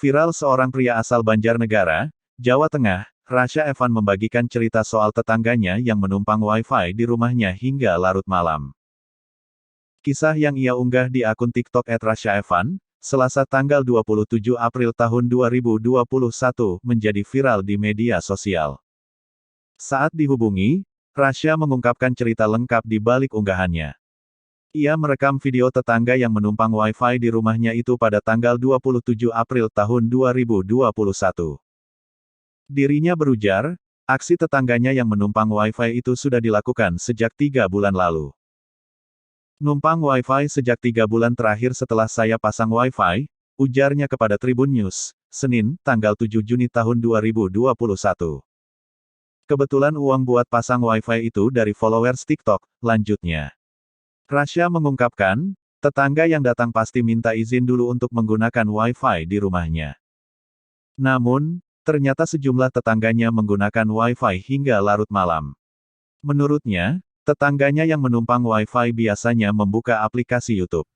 Viral seorang pria asal Banjarnegara, Jawa Tengah, Rasya Evan membagikan cerita soal tetangganya yang menumpang Wi-Fi di rumahnya hingga larut malam. Kisah yang ia unggah di akun TikTok @rasyaevan, Selasa tanggal 27 April tahun 2021, menjadi viral di media sosial. Saat dihubungi, Rasya mengungkapkan cerita lengkap di balik unggahannya. Ia merekam video tetangga yang menumpang Wi-Fi di rumahnya itu pada tanggal 27 April tahun 2021. Dirinya berujar, aksi tetangganya yang menumpang Wi-Fi itu sudah dilakukan sejak 3 bulan lalu. Numpang Wi-Fi sejak 3 bulan terakhir setelah saya pasang Wi-Fi, ujarnya kepada Tribun News, Senin, tanggal 7 Juni tahun 2021. Kebetulan uang buat pasang Wi-Fi itu dari followers TikTok, lanjutnya. Rasya mengungkapkan, tetangga yang datang pasti minta izin dulu untuk menggunakan Wi-Fi di rumahnya. Namun, ternyata sejumlah tetangganya menggunakan Wi-Fi hingga larut malam. Menurutnya, tetangganya yang menumpang Wi-Fi biasanya membuka aplikasi YouTube.